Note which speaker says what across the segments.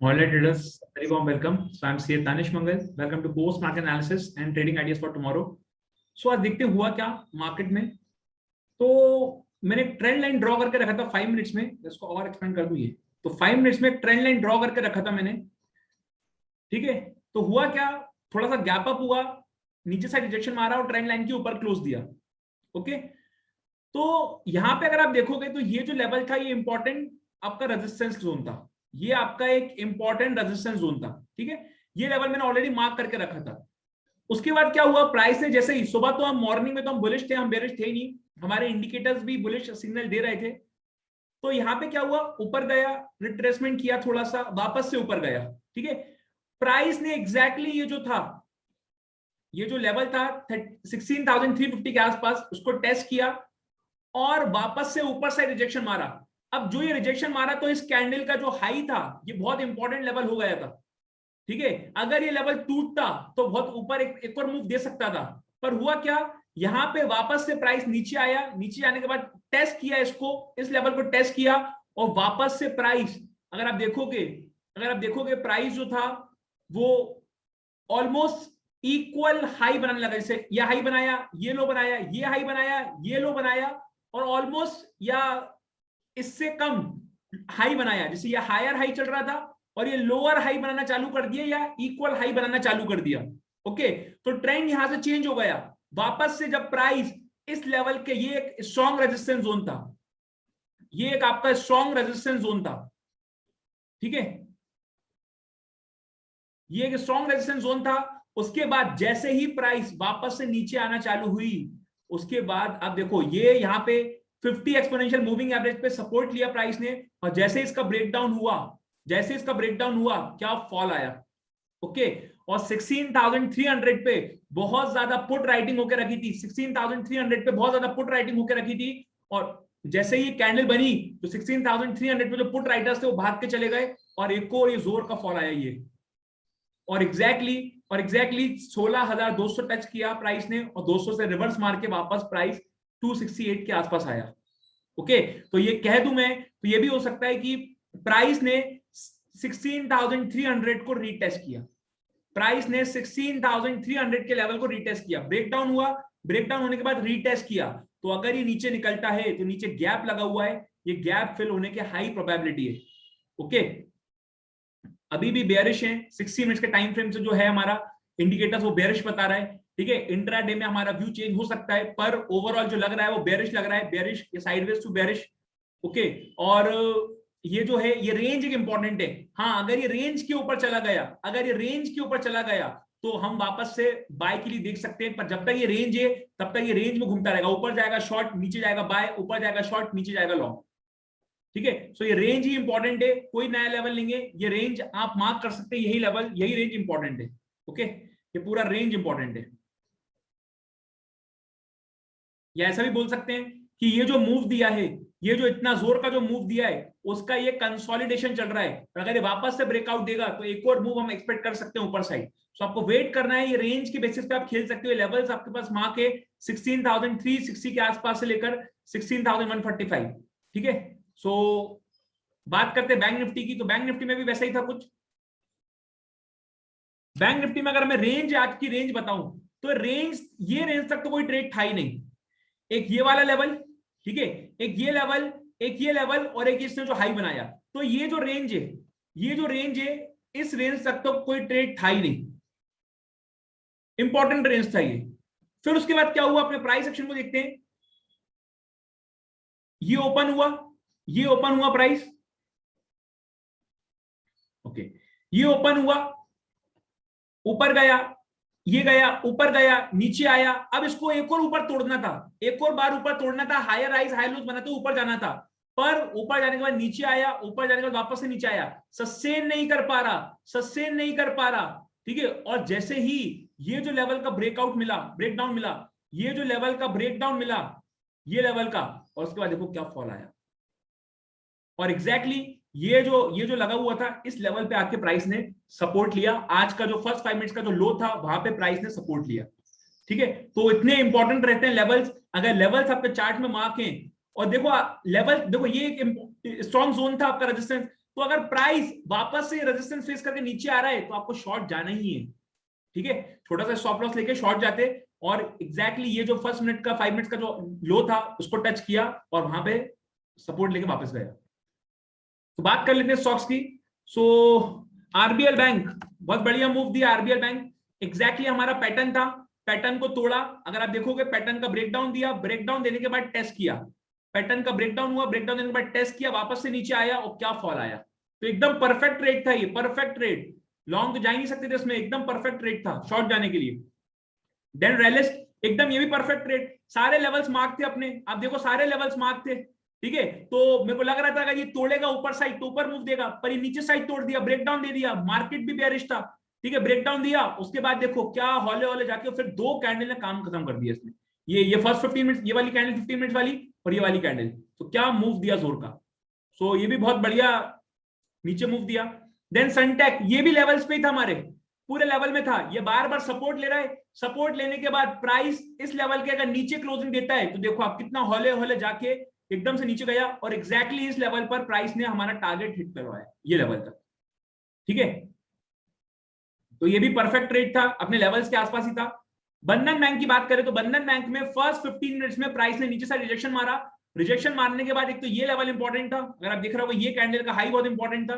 Speaker 1: All right, traders, very warm welcome. So I'm CA Tanish Mangal. Welcome to post market analysis and trading ideas for tomorrow. So आज देखते हैं हुआ क्या market में। तो मैंने ट्रेंड लाइन ड्रॉ करके रखा था 5 मिनट्स में, इसको और एक्सपेंड कर दूं ये। तो 5 मिनट्स में ट्रेंड लाइन ड्रॉ करके रखा था मैंने, ठीक है। तो हुआ क्या, थोड़ा सा गैप अप हुआ, नीचे साइड रिजेक्शन मारा और ट्रेंड लाइन के ऊपर क्लोज दिया। ओके, तो यहां पे अगर आप देखोगे तो ये जो लेवल था ये इंपॉर्टेंट आपका रेजिस्टेंस जोन था, ये आपका एक इंपॉर्टेंट रेजिस्टेंस जोन था, ठीक है। ये लेवल मैंने ऑलरेडी मार्क करके रखा था। उसके बाद क्या हुआ, प्राइस ने जैसे ही सुबह तो हम मॉर्निंग में तो हम बुलिश थे, हम बेरिश थे ही नहीं, हमारे इंडिकेटर्स भी बुलिश सिग्नल दे रहे थे। तो यहां पे क्या हुआ, ऊपर गया, रिट्रेसमेंट किया, थोड़ा सा वापस से ऊपर गया, ठीक है। प्राइस ने एग्जैक्टली ये जो था, ये जो लेवल था 16,350 के आसपास, उसको टेस्ट किया और वापस से ऊपर से रिजेक्शन मारा। अब जो ये रिजेक्शन मारा तो इस कैंडल का जो हाई था ये बहुत इंपॉर्टेंट लेवल हो गया था, ठीक है। अगर ये लेवल टूटता तो बहुत ऊपर एक और मूव दे सकता था, पर हुआ क्या, यहां पे वापस से प्राइस नीचे आया, नीचे आने के बाद टेस्ट किया इसको, इस लेवल को टेस्ट किया और वापस से प्राइस, अगर आप देखोगे प्राइस जो था वो ऑलमोस्ट इक्वल हाई बनाने लगा। जैसे ये हाई बनाया, ये लो बनाया, ये हाई बनाया, ये लो बनाया और ऑलमोस्ट या इससे कम हाई बनाया। जैसे ये हायर हाई चल रहा था और ये लोअर हाई बनाना चालू कर दिया या इक्वल हाई बनाना चालू कर दिया। ओके, तो ट्रेंड यहां से चेंज हो गया वापस से। जब प्राइस इस लेवल के, ये एक स्ट्रॉन्ग रेजिस्टेंस जोन था, ये एक आपका स्ट्रॉन्ग रेजिस्टेंस जोन था, ठीक है, ये एक स्ट्रॉन्ग रेजिस्टेंस जोन था। उसके बाद जैसे ही प्राइस वापस से नीचे आना चालू हुई, उसके बाद अब देखो ये यहाँ पे 50 एक्सपोनेंशियल मूविंग एवरेज पे सपोर्ट लिया प्राइस ने, और जैसे इसका ब्रेकडाउन हुआ, क्या फॉल आया। ओके, और 16,300 पे बहुत ज्यादा पुट राइटिंग होकर रखी थी, 16,300 पे बहुत ज्यादा पुट राइटिंग होकर रखी थी। और जैसे ही कैंडल बनी तो 16,300 पे जो पुट राइटर्स थे वो भाग के चले गए और एक और ये जोर का फॉल आया ये, और एग्जैक्टली 16,200 टच किया प्राइस ने और 200 से रिवर्स मार के वापस प्राइस 268 के आसपास आया। ओके, तो ये कह दूं मैं तो ये भी हो सकता है कि प्राइस ने 16,300 को रीटेस्ट किया, प्राइस ने 16,300 के लेवल को रीटेस्ट किया, ब्रेकडाउन हुआ, ब्रेकडाउन होने के बाद रीटेस्ट किया। तो अगर ये नीचे निकलता है तो नीचे गैप लगा हुआ है, ये गैप फिल होने की हाई प्रोबेबिलिटी है। ओके, अभी भी बेयरिश है, 60 मिनट्स के टाइम फ्रेम से जो है हमारा इंडिकेटर्स वो बेयरिश बता रहा है, ठीक है। इंट्राडे में हमारा व्यू चेंज हो सकता है, पर ओवरऑल जो लग रहा है वो बेयरिश लग रहा है, बेयरिश या साइडवेज टू बेयरिश। ओके, और ये जो है ये रेंज एक इंपॉर्टेंट है। हाँ, अगर ये रेंज के ऊपर चला गया तो हम वापस से बाय के लिए देख सकते हैं, पर जब तक ये रेंज है तब तक ये रेंज में घूमता रहेगा, ऊपर जाएगा शॉर्ट, नीचे जाएगा बाय, ऊपर जाएगा शॉर्ट, नीचे जाएगा लॉन्ग, ठीक है। सो ये रेंज ही इंपॉर्टेंट है, कोई नया लेवल लेंगे, ये रेंज आप मार्क कर सकते हैं, यही लेवल, यही रेंज इंपॉर्टेंट है। ओके, ये पूरा रेंज इंपॉर्टेंट है। या ऐसा भी बोल सकते हैं कि ये जो मूव दिया है, ये जो इतना जोर का जो मूव दिया है उसका ये कंसोलिडेशन चल रहा है, और अगर ये वापस से ब्रेकआउट देगा तो एक और मूव हम एक्सपेक्ट कर सकते हैं ऊपर साइड। सो आपको वेट करना है, ये रेंज के बेसिस पे आप खेल सकते हो। लेवल्स आपके पास मार्क है 16,360 के आसपास से लेकर 16,145, ठीक है। सो बात करते हैं बैंक निफ्टी की, तो बैंक निफ्टी में भी वैसा ही था कुछ। बैंक निफ्टी में अगर मैं रेंज, आज की रेंज बताऊं तो रेंज, ये रेंज तक तो कोई ट्रेड था ही नहीं। एक ये वाला लेवल, ठीक है, एक ये लेवल और एक इसने जो हाई बनाया, तो ये जो रेंज है, इस रेंज तक तो कोई ट्रेड था ही नहीं, इंपॉर्टेंट रेंज था ये। फिर उसके बाद क्या हुआ, अपने प्राइस एक्शन को देखते हैं। ये ओपन हुआ प्राइस, ओके, ये ओपन हुआ, ऊपर गया, ये गया, ऊपर गया, नीचे आया। अब इसको एक और ऊपर तोड़ना था, एक और बार ऊपर तोड़ना था, हायर हाइज हाई लोज बनाते ऊपर जाना था, पर ऊपर जाने के बाद नीचे आया, ऊपर जाने के बाद वापस से नीचे आया, सस्टेन नहीं कर पा रहा, ठीक है। और जैसे ही ये जो लेवल का ब्रेकडाउन मिला, ये जो लेवल का ब्रेकडाउन मिला, ये लेवल का, और उसके बाद देखो क्या फॉल आया। और एग्जैक्टली ये जो लगा हुआ था इस लेवल पे आके प्राइस ने सपोर्ट लिया। आज का जो फर्स्ट 5 मिनट्स का जो लो था वहां पे प्राइस ने सपोर्ट लिया, ठीक है। तो इतने इंपॉर्टेंट रहते हैं लेवल्स। अगर लेवल्स आपके चार्ट में मार्क हैं, और देखो लेवल, देखो ये एक स्ट्रॉन्ग जोन था आपका रेजिस्टेंस, तो अगर प्राइस वापस से रेजिस्टेंस फेस करके नीचे आ रहा है तो आपको शॉर्ट जाना ही है, ठीक है। छोटा सा स्टॉप लॉस लेके शॉर्ट जाते और एग्जैक्टली ये जो फर्स्ट मिनट का 5 मिनट का जो लो था उसको टच किया और वहां पे सपोर्ट लेके वापस गया। तो बात कर लेते हैं स्टॉक्स की। सो आरबीएल बैंक, बहुत बढ़िया मूव दिया आरबीएल बैंक, एग्जैक्टली हमारा पैटर्न था, पैटर्न को तोड़ा। अगर आप देखोगे पैटर्न का ब्रेकडाउन दिया, ब्रेकडाउन देने के बाद टेस्ट किया, पैटर्न का ब्रेकडाउन हुआ, ब्रेकडाउन देने के बाद टेस्ट किया, वापस से नीचे आया और क्या फॉल आया। तो एकदम परफेक्ट रेट था ये, परफेक्ट रेट, लॉन्ग तो जा ही नहीं सकते थे इसमें, एकदम परफेक्ट रेट था शॉर्ट जाने के लिए। देन रेलिस्ट, एकदम ये भी परफेक्ट रेट, सारे लेवल्स मार्क थे अपने, आप देखो सारे लेवल्स मार्क थे, ठीक है। तो मेरे को लग रहा था अगर ये तोड़ेगा ऊपर साइड तो ऊपर मूव देगा, पर ये नीचे साइड तोड़ दिया, ब्रेकडाउन दे दिया, मार्केट भी बेयरिश था, ठीक है, ब्रेकडाउन दिया, उसके बाद देखो क्या हौले हौले जाके फिर 2 कैंडल ने काम खत्म कर दिया इसने। ये फर्स्ट 15 मिनट, ये वाली कैंडल 15 मिनट वाली और ये वाली कैंडल, तो क्या मूव दिया जोर का। सो ये भी बहुत बढ़िया नीचे मूव दिया। देन सनटेक, ये भी लेवल्स पे ही था, हमारे पूरे लेवल में था, ये बार बार सपोर्ट ले रहा है, सपोर्ट लेने के बाद प्राइस इस लेवल के अगर नीचे क्लोजिंग देता है तो देखो आप कितना हौले हौले जाके एकदम से नीचे गया और एग्जैक्टली इस लेवल पर प्राइस ने हमारा टारगेट हिट करवाया, ये लेवल तक, ठीक है। तो ये भी परफेक्ट रेट था, अपने लेवल्स के आसपास ही था। बंधन बैंक की बात करें तो बंधन बैंक में फर्स्ट 15 मिनट्स में प्राइस ने नीचे से रिजेक्शन मारा, रिजेक्शन मारने के बाद एक तो ये लेवल इंपॉर्टेंट था, अगर आप देख रहे हो ये कैंडल का हाई बहुत इंपॉर्टेंट था,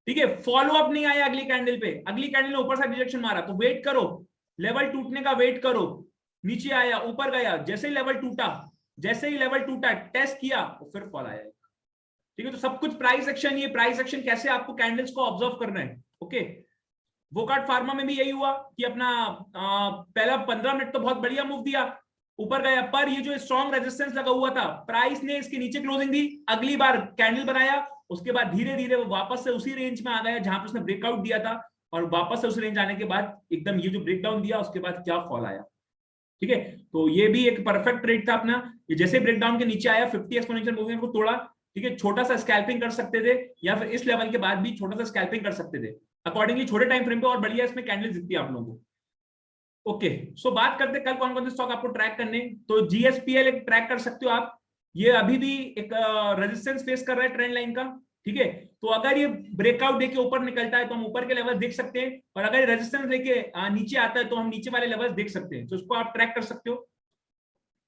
Speaker 1: ठीक है। फॉलो अप नहीं आया अगली कैंडल पे, अगली कैंडल ने ऊपर से रिजेक्शन मारा, तो वेट करो, लेवल टूटने का वेट करो, नीचे आया, ऊपर गया, जैसे ही लेवल टूटा, जैसे ही लेवल टूटा, टेस्ट किया और फिर फॉल आया, ठीक है। तो सब कुछ प्राइस एक्शन, ये प्राइस एक्शन कैसे आपको कैंडल्स को ऑब्जर्व करना है, ओके। वोकार्ड फार्मा में भी यही हुआ कि अपना पहला 15 मिनट तो बहुत बढ़िया मूव दिया, ऊपर गया, पर ये जो स्ट्रॉन्ग रेजिस्टेंस लगा हुआ था, प्राइस ने इसके नीचे क्लोजिंग दी, अगली बार कैंडल बनाया, उसके बाद धीरे धीरे वो वापस से उसी रेंज में आ गया जहां पर उसने ब्रेकआउट दिया था, और वापस से उस रेंज आने के बाद एकदम ये जो ब्रेकडाउन दिया उसके बाद क्या फॉल आया, ठीक है। तो ये भी एक परफेक्ट ट्रेड था अपना, ये जैसे ब्रेकडाउन के नीचे आया 50 एक्सपोनेंशियल मूवमेंट को तोड़ा, ठीक है, छोटा सा स्कैल्पिंग कर सकते थे या फिर इस लेवल के बाद भी छोटा सा स्कैल्पिंग कर सकते थे, अकॉर्डिंगली छोटे टाइम फ्रेम पे और बढ़िया इसमें कैंडल दिखती है आप लोगों को। ओके, सो बात करते हैं कल कौन कौन से स्टॉक आपको ट्रैक करने, तो जीएसपीएल एक ट्रैक कर सकते हो आप, ये अभी भी एक रेजिस्टेंस फेस कर रहा है ट्रेंड लाइन का, ठीक है। तो अगर ये ब्रेकआउट देके ऊपर निकलता है तो हम ऊपर के लेवल देख सकते हैं, और अगर रेजिस्टेंस लेके नीचे आता है तो हम नीचे वाले लेवल देख सकते हैं, तो उसको आप ट्रैक कर सकते हो।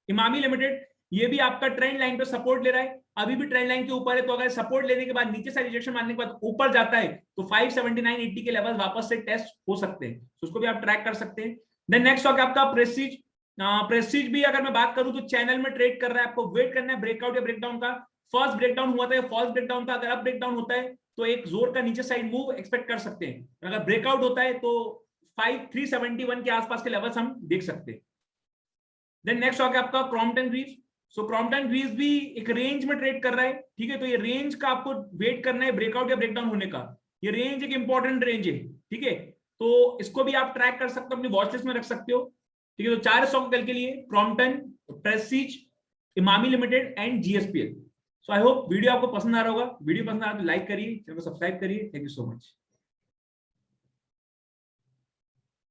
Speaker 1: इमामी लिमिटेड, ये भी आपका ट्रेंड लाइन पे सपोर्ट ले रहा है, अभी भी ट्रेंड लाइन के ऊपर है, तो अगर सपोर्ट लेने के बाद नीचे से रिजेक्शन मारने के बाद ऊपर जाता है तो 579.80 के लेवल वापस से टेस्ट हो सकते हैं, तो उसको भी आप ट्रैक कर सकते हैं। देन नेक्स्ट स्टॉक आपका प्रेस्टीज, प्रेस्टीज भी अगर मैं बात करूं तो चैनल में ट्रेड कर रहा है, आपको वेट करना है ब्रेकआउट या ब्रेकडाउन का। फर्स्ट ब्रेकडाउन हुआ था, फॉल्स ब्रेकडाउन था, अगर अब ब्रेकडाउन होता है तो एक जोर का नीचे साइड मूव एक्सपेक्ट कर सकते हैं, अगर ब्रेकआउट होता है तो 371 के आसपास के लेवल्स हम देख सकते हैं। देन नेक्स्ट स्टॉक है आपका क्रॉम्पटन ग्रीव्स, सो क्रॉम्पटन ग्रीव्स भी एक रेंज में ट्रेड कर रहा है, ठीक है। तो ये रेंज का आपको वेट करना है ब्रेकआउट या ब्रेकडाउन होने का, ये रेंज एक इंपॉर्टेंट रेंज है, ठीक है। तो इसको भी आप ट्रैक कर सकते हो, अपनी वॉच लिस्ट में रख सकते हो, ठीक है। तो 4 स्टॉक कल के लिए, Crompton, Prestige, Emami limited and GSPL. So I hope video आपको पसंद आ रहा होगा, वीडियो पसंद आ रहा तो लाइक करिए, चैनल को सब्सक्राइब करिए, थैंक यू सो मच।